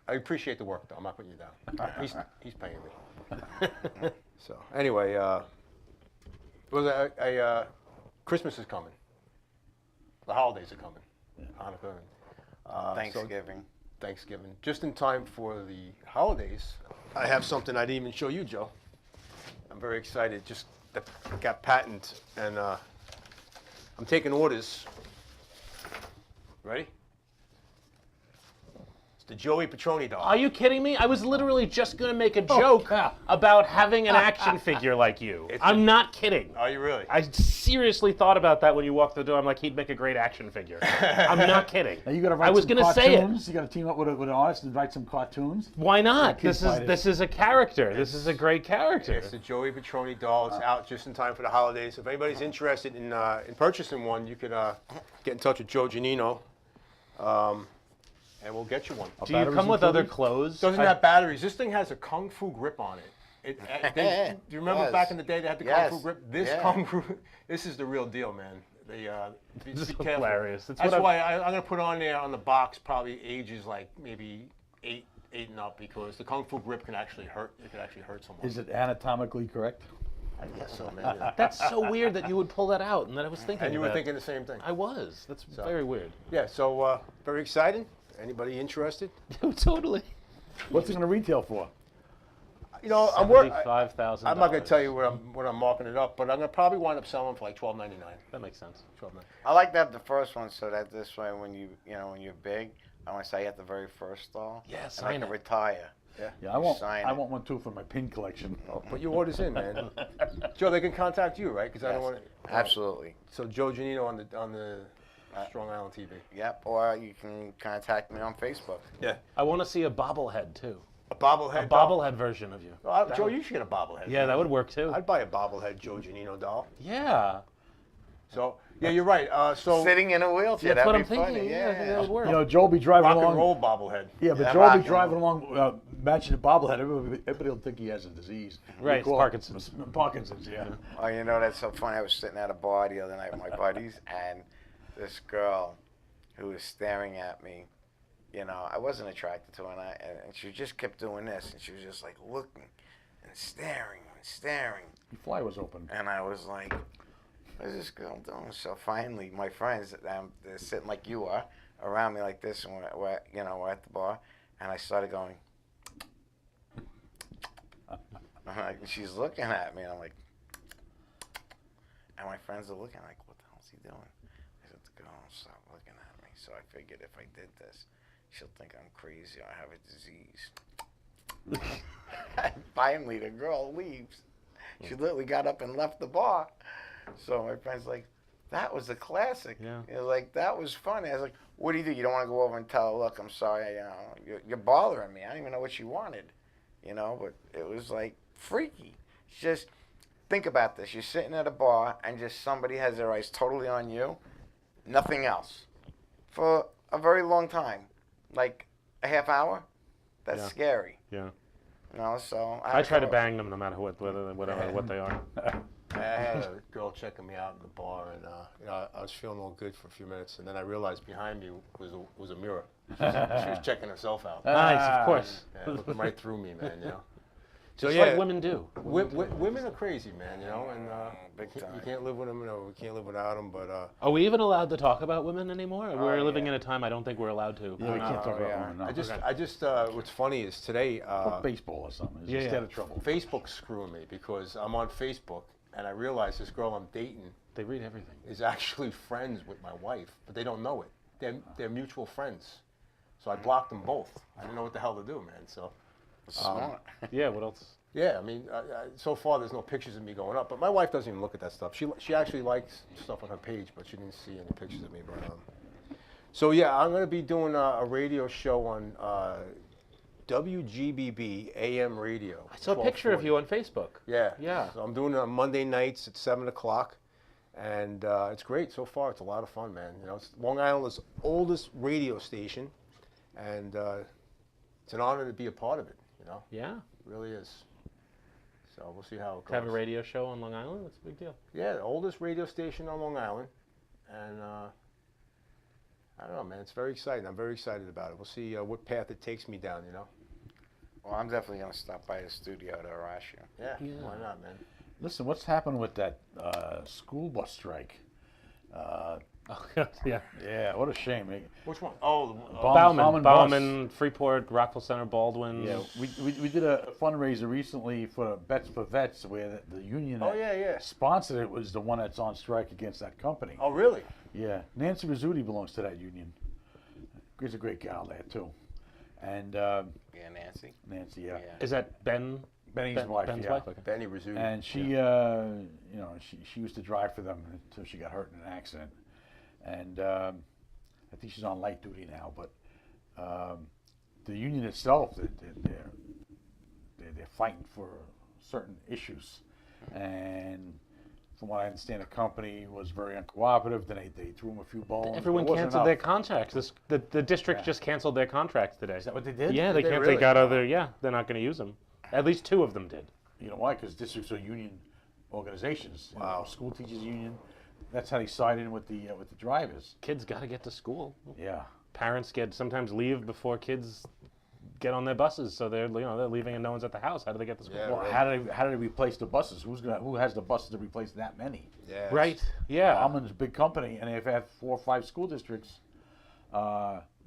I appreciate the work, though. I'm not putting you down. He's paying me. So anyway, Christmas is coming. The holidays are coming. Hanukkah. Thanksgiving. Thanksgiving. Just in time for the holidays, I have something I didn't even show you, Joe. I'm very excited. Just got patent, and I'm taking orders. Ready? The Joey Petroni doll. Are you kidding me? I was literally just going to make a joke about having an action figure like you. I'm not kidding. Are you really? I seriously thought about that when you walked the door. I'm like, he'd make a great action figure. I'm not kidding. Now you got to write I was some gonna cartoons. say it. You got to team up with an artist and write some cartoons. Why not? kids fight it. This is a character. This is a great character. It's the Joey Petroni doll. It's out just in time for the holidays. If anybody's interested in purchasing one, you could get in touch with Joe Giannino, and we'll get you one. Do you come with other clothes? Doesn't have batteries. This thing has a kung fu grip on it. Do you remember Yes. back in the day they had the Yes. Kung Fu grip? This Yeah. Kung Fu, this is the real deal, man. This is Be careful. hilarious. That's what why I'm gonna put on there on the box probably ages like maybe eight and up, because the Kung Fu grip can actually hurt. It can actually hurt someone. Is it anatomically correct? I guess so, man. Yeah. That's so weird that you would pull that out, and that I was thinking. And you were about- thinking the same thing. I was. That's very weird. Yeah. So very exciting. Anybody interested? Totally. What's it going to retail for? You know, I'm working. $75,000. I'm not gonna tell you what I'm marking it up, but I'm gonna probably wind up selling for like $12.99. That makes sense. $12.99. I like to have the first one so that this way, when when you're big, I want to say at the very first stall. Yeah, and sign I can it. retire. Yeah, I want. Sign I it. want one too for my pin collection. Oh, put your orders in, man. Joe, they can contact you, right? Because I don't Yes. want to. Absolutely. So Joe Giannino on the Strong Island TV. Yep. Or you can contact me on Facebook. Yeah. I want to see a bobblehead too. A bobblehead. A bobblehead version of you. Doll? Joe, you should get a bobblehead. Yeah, that would work too. I'd buy a bobblehead Joe Giannino doll. Yeah. So yeah, you're right. So Sitting in a wheelchair. That's what I'm that'd be funny. thinking. Yeah, I think that would work. You know, Joe will be driving rock along. and roll bobblehead. Yeah, but Yeah, Joe rock will and be driving along matching the bobblehead. Everybody will think he has a disease. Right, We it's call it Parkinson's. Parkinson's, yeah. Oh, you know, that's so funny. I was sitting at a bar the other night with my buddies, and this girl who was staring at me, I wasn't attracted to her, and she just kept doing this, and she was just like looking and staring and staring. The fly was open. And I was like, what is this girl doing? So finally, my friends, they're sitting like you are, around me like this, and we're at the bar, and I started going, she's looking at me, and I'm like, and my friends are looking like, what the hell's he doing? I said, the girl won't stop looking at me. So I figured if I did this, she'll think I'm crazy or I have a disease. And finally, the girl leaves. She literally got up and left the bar. So my friend's like, that was a classic. Yeah. It was like, that was funny. I was like, what do? You don't want to go over and tell her, look, I'm sorry, you're bothering me. I don't even know what she wanted, but it was like freaky. It's just, think about this. You're sitting at a bar and just somebody has their eyes totally on you, nothing else, for a very long time, like a half hour. That's Yeah. scary. Yeah. So I try to bang them no matter what they are. I had a girl checking me out in the bar, and I was feeling all good for a few minutes, and then I realized behind me was a mirror. She was checking herself out. Nice, of course. Yeah, looking right through me, man. So Just yeah, like women do. women are crazy, man. And Big time. you can't live with them. We can't live without them. But Are we even allowed to talk about women anymore? We're living in a time I don't think we're allowed to. Yeah, we can't talk about yeah. women. No. I just what's funny is today Talk baseball or something. It's Yeah, just yeah. out of trouble. Facebook's screwing me, because I'm on Facebook and I realize this girl I'm dating They read everything. is actually friends with my wife, but they don't know it. They're mutual friends. So I blocked them both. I didn't know what the hell to do, man. So Smart. Yeah, what else? yeah, I mean, so far there's no pictures of me going up, but my wife doesn't even look at that stuff. She actually likes stuff on her page, but she didn't see any pictures of me. But so yeah, I'm gonna be doing a radio show on WGBB AM radio. I saw a picture of 1240. you on Facebook. Yeah. Yeah. So I'm doing it on Monday nights at 7 o'clock. And it's great so far. It's a lot of fun, man. It's Long Island's oldest radio station. And it's an honor to be a part of it, Yeah. It really is. So we'll see how it goes. To have a radio show on Long Island, that's a big deal. Yeah, the oldest radio station on Long Island. And I don't know, man. It's very exciting. I'm very excited about it. We'll see what path it takes me down, Well, I'm definitely going to stop by the studio to harass you. Yeah, why not, man? Listen, what's happened with that school bus strike? Oh, yeah. Yeah, what a shame. Which one? Oh, Bauman bus. Bauman, Freeport, Rockville Center, Baldwin. Yeah, we did a fundraiser recently for Bets for Vets, where the union Oh, that yeah. sponsored it was the one that's on strike against that company. Oh, really? Yeah, Nancy Rizzuti belongs to that union. She's a great gal there too, and Yeah, Nancy. Nancy, yeah, Is that Ben? Benny's wife, Ben's yeah. wife? Okay. Benny Rizzuti. And she, she used to drive for them until she got hurt in an accident, and I think she's on light duty now. But the union itself, they're fighting for certain issues, and from what I understand, the company was very uncooperative. Then they threw them a few bones. Everyone It wasn't canceled their enough. contracts. The district just canceled their contracts today. Is that what they did? Yeah, Did they they really? got other. Yeah, they're not going to use them. At least two of them did. You know why? Because districts are union organizations. You know, Wow. school teachers union. That's how they side in with the drivers. Kids got to get to school. Yeah. Parents sometimes leave before kids get on their buses, so they're leaving and no one's at the house. How do they get to school? Yeah, Well, right. how do they replace the buses? Who has the buses to replace that many? Yeah. Right. Yeah. Almond's a big company, and they've had 4 or 5 school districts.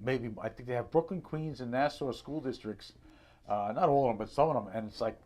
Maybe I think they have Brooklyn, Queens, and Nassau school districts. Not all of them, but some of them, and it's like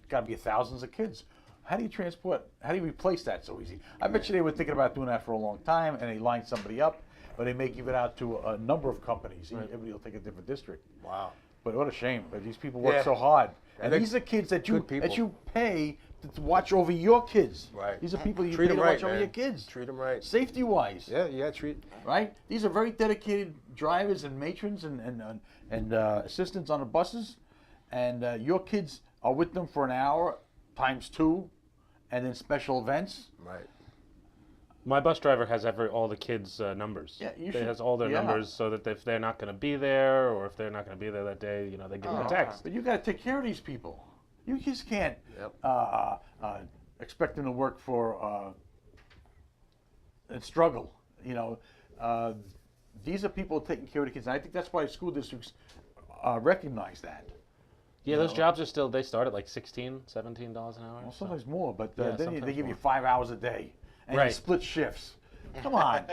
got to be thousands of kids. How do you replace that so easy? I bet you they were thinking about doing that for a long time, and they line somebody up, but they may give it out to a number of companies. Right. Everybody will take a different district. Wow. But what a shame! But these people work Yeah. so hard, And and they're these are kids that good people. you pay to watch over your kids. Right. These are people you Treat pay them to right, watch over man. your kids. Treat them right. Safety wise. Yeah, yeah, treat. Right? These are very dedicated drivers and matrons and assistants on the buses, and your kids are with them for an hour times 2, and then special events. Right. My bus driver has all the kids' numbers. Yeah, you He should- has all their yeah. numbers, so that if they're not going to be there, or if they're not going to be there that day, they give them a text. But you got to take care of these people. You just can't Yep. expect them to work for and struggle. These are people taking care of the kids, and I think that's why school districts recognize that. Yeah, those jobs are still, they start at like $16, $17 an hour. Well, so- sometimes more, but Yeah, then they sometimes give you more. 5 hours a day, and you Right. split shifts. Come on,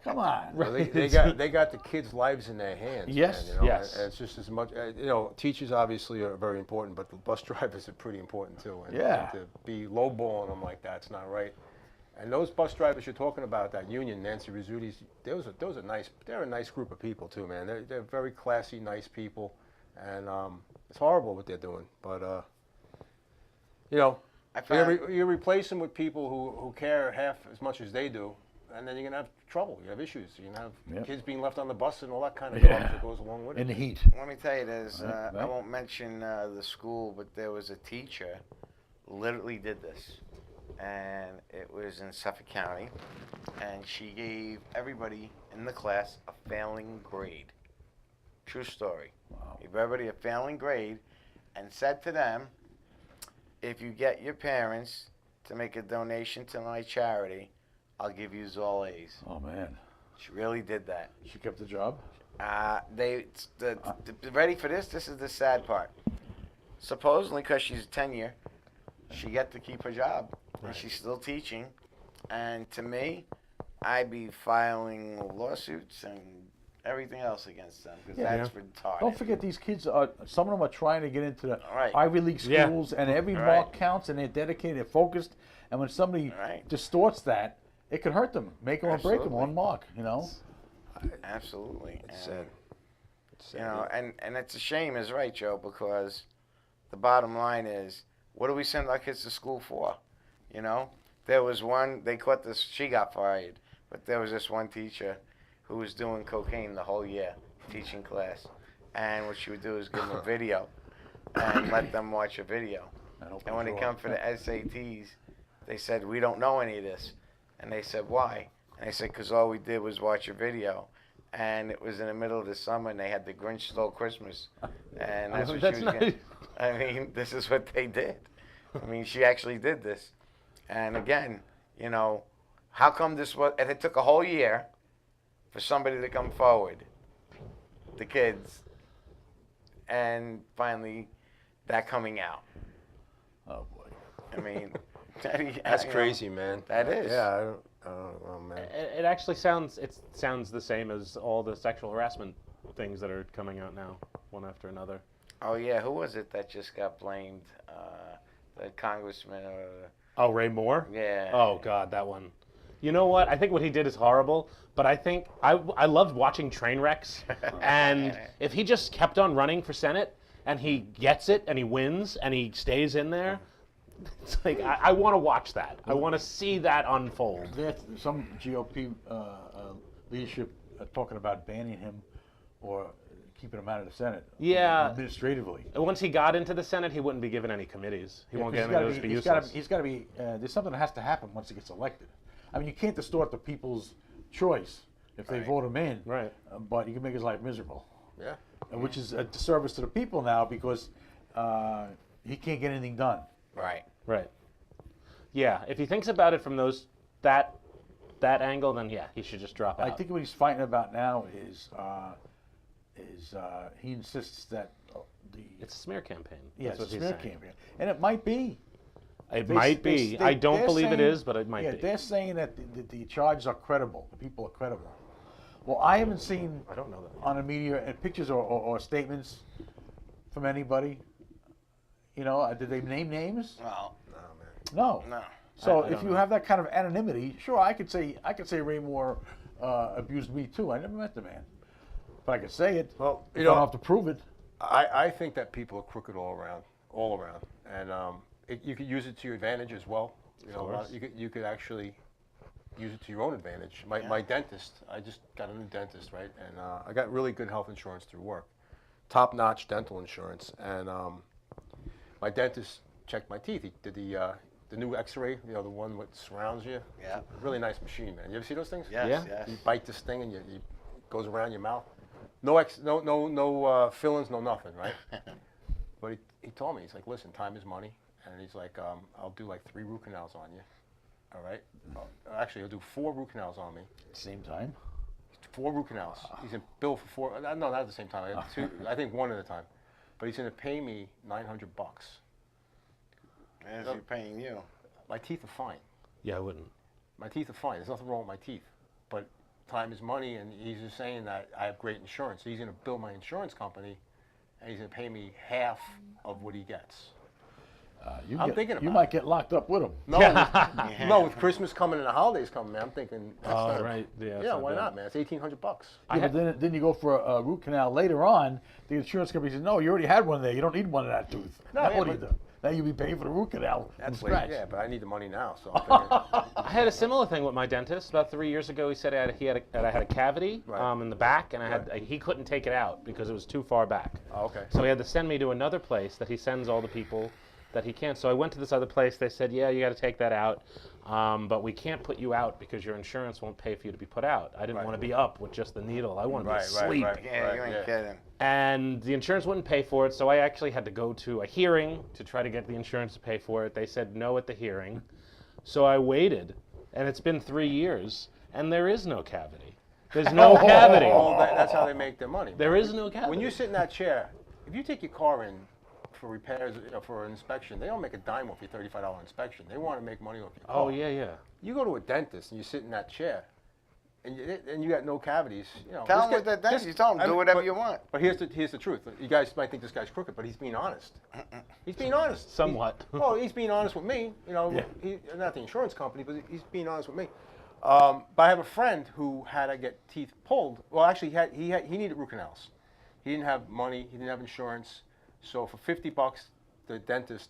come on. Well, they got the kids' lives in their hands. Yes, man, yes. And it's just as much. Teachers obviously are very important, but the bus drivers are pretty important too. And, Yeah. and to be lowballing them like that's not right. And those bus drivers you're talking about, that union, Nancy Rizzuto's, those are nice. They're a nice group of people too, man. They're very classy, nice people, and it's horrible what they're doing, but I found, you replace them with people who care half as much as they do, and then you're gonna have trouble. You have issues. You're gonna have Yep. kids being left on the bus and all that kind of Yeah. garbage that goes along with it. In the heat. let me tell you, I Right. won't mention the school, but there was a teacher literally did this. And it was in Suffolk County. And she gave everybody in the class a failing grade. True story. Wow. Gave everybody a failing grade and said to them, if you get your parents to make a donation to my charity, I'll give you all A's. Oh man, She really did that. she kept the job. Ready for this? This is the sad part. Supposedly, because she's a tenure, she got to keep her job, and she's still teaching. And to me, I'd be filing lawsuits and everything else against them because Yeah. that's retarded. Don't forget, these kids are. Some of them are trying to get into the Right. Ivy League Yeah. schools, and every Right. mark counts, and they're dedicated, they're focused. And when somebody Right. distorts that, it could hurt them, make them or break them. Absolutely. One mark, Absolutely. It's And, sad. It's sad. and it's a shame, is right, Joe, because the bottom line is, what do we send our kids to school for? There was one, they caught this, she got fired, but there was this one teacher who was doing cocaine the whole year, teaching class. And what she would do is give them a video and let them watch a video. And when they come for the SATs, they said, we don't know any of this. And they said, why? And they said, because all we did was watch a video. And it was in the middle of the summer, and they had the Grinch Stole Christmas. And that's what That's she was not- getting. I mean, this is what they did. I mean, she actually did this. And again, how come this was, and it took a whole year for somebody to come forward, the kids, and finally that coming out. Oh boy. I mean, That's crazy, man. That is. Yeah, I don't know, man. It actually sounds the same as all the sexual harassment things that are coming out now, one after another. Oh yeah, who was it that just got blamed? The congressman. Oh, Ray Moore? Yeah. Oh God, that one. You know what? I think what he did is horrible, but I think I loved watching train wrecks, and if he just kept on running for Senate and he gets it and he wins and he stays in there, it's like I want to watch that. I want to see that unfold. There's some GOP leadership talking about banning him or keeping him out of the Senate. Yeah. Administratively. And once he got into the Senate, he wouldn't be given any committees. He won't get any of those. Be useless. He's got to be. There's something that has to happen once he gets elected. I mean, you can't distort the people's choice if they vote him in. Right. But you can make his life miserable. Yeah. Which is a disservice to the people now because he can't get anything done. Right. Right. Yeah. If he thinks about it from that angle, then yeah, he should just drop out. I think what he's fighting about now is he insists that it's a smear campaign. yeah, That's it's what a he's smear saying. campaign, and it might be. It They- might they- be. they- I don't they're believe it saying- is, but it might yeah, be. they're saying that the charges are credible. The people are credible. Well, I haven't seen I don't know that. on the media pictures or statements from anybody. You know, did they name names? Well, No. no. So I if don't you know. have that kind of anonymity, sure, I could say Ray Moore abused me too. I never met the man, but I could say it. Well, I don't have to prove it. I think that people are crooked all around, and you could use it to your advantage as well. You know, course. you could actually use it to your own advantage. My dentist, I just got a new dentist, right? And I got really good health insurance through work, top-notch dental insurance, and my dentist checked my teeth. He did the new X-ray, you know, the one that surrounds you. Yeah. Really nice machine, man. You ever see those things? Yes, Yeah. yes. You bite this thing and it goes around your mouth. No fillings, no nothing, right? But he told me, he's like, listen, time is money, and he's like, I'll do like 3 root canals on you, all right? Actually, he'll do 4 root canals on me. Same time. 4 root canals. He's in bill for 4. No, not at the same time. I have 2, I think 1 at a time. But he's going to pay me $900. As he's paying you. My teeth are fine. Yeah, I wouldn't. My teeth are fine. There's nothing wrong with my teeth. But time is money, and he's just saying that I have great insurance. So he's going to bill my insurance company, and he's going to pay me half of what he gets. I'm thinking about you might get locked up with him. No, no. With Christmas coming and the holidays coming, man, I'm thinking. That's Oh, not right. Yeah, it's Yeah, not why bad. not, man? It's $1,800. I Yeah, had- but then you go for a root canal later on. The insurance company says, "No, you already had one there. You don't need one of that tooth." No, Now yeah, what do you but- do? Now you'll be paying for the root canal from That's scratch. late. Yeah, but I need the money now, so I'm thinking. I had a similar thing with my dentist about 3 years ago. He said I had a cavity Right. in the back, and he couldn't take it out because it was too far back. Oh, okay. So he had to send me to another place that he sends all the people that he can't. So I went to this other place. They said, yeah, you got to take that out, but we can't put you out because your insurance won't pay for you to be put out. I didn't Right. want to be up with just the needle. I wanted to be asleep. Yeah, you ain't yeah. kidding. And the insurance wouldn't pay for it, so I actually had to go to a hearing to try to get the insurance to pay for it. They said no at the hearing. So I waited, and it's been 3 years, and there is no cavity. There's no cavity. Well, that's how they make their money. There is no cavity. When you sit in that chair, if you take your car in for repairs, for an inspection, they don't make a dime off your $35 inspection. They want to make money off your car. Oh, yeah, yeah. You go to a dentist and you sit in that chair, and you got no cavities. You know, Tell this him guy- what that does. this- You tell him, I do mean, whatever but- you want. But here's the truth. You guys might think this guy's crooked, but he's being honest. He's being honest. Somewhat. Well, he's being honest with me. You know, Yeah. not the insurance company, but he's being honest with me. But I have a friend who had to get teeth pulled. Well, actually, he needed root canals. He didn't have money. He didn't have insurance. So for $50, the dentist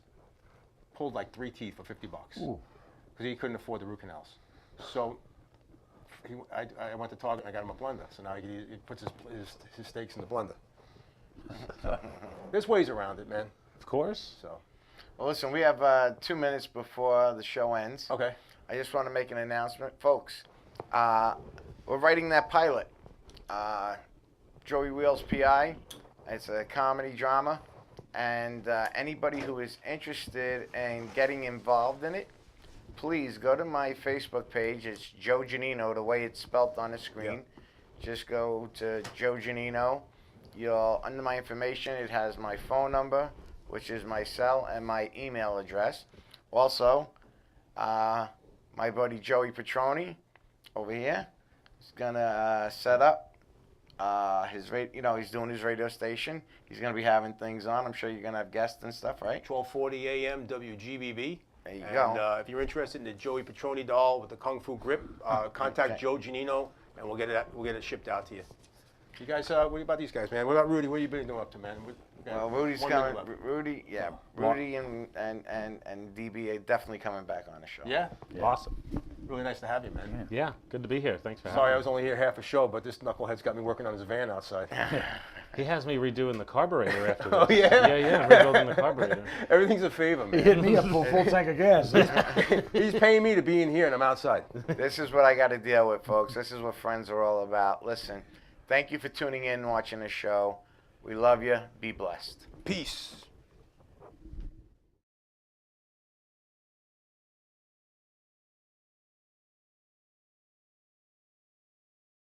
pulled like 3 teeth for $50 because he couldn't afford the root canals. So I went to Target and I got him a blender. So now he puts his steaks in the blender. So, there's ways around it, man. Of course. So Well, listen, we have 2 minutes before the show ends. okay. I just want to make an announcement. Folks, we're writing that pilot. Joey Wheels PI. It's a comedy drama. And anybody who is interested in getting involved in it, please go to my Facebook page. It's Joe Giannino, the way it's spelt on the screen. Yep. Just go to Joe Giannino. Under my information, it has my phone number, which is my cell, and my email address. Also, my buddy Joey Petroni over here is gonna set up he's doing his radio station. He's gonna be having things on. I'm sure you're gonna have guests and stuff, right? 1240 AM WGBB. There you and, go. if you're interested in the Joey Petroni doll with the Kung Fu grip, contact Okay. Joe Giannino, and we'll get it shipped out to you. You guys, what about these guys, man? What about Rudy? What have you been doing up to, man? Well, Rudy's one coming. minute left. Rudy and DB are definitely coming back on the show. Yeah, Awesome. really nice to have you, man. Yeah, good to be here. Thanks for having Sorry, me. I was only here half a show, but this knucklehead's got me working on his van outside. He has me redoing the carburetor after this. Oh, yeah? Yeah, rebuilding the carburetor. Everything's a favor, He man. hit me up for a full tank of gas. He's paying me to be in here, and I'm outside. This is what I got to deal with, folks. This is what friends are all about. Listen, thank you for tuning in and watching the show. We love you. Be blessed. Peace.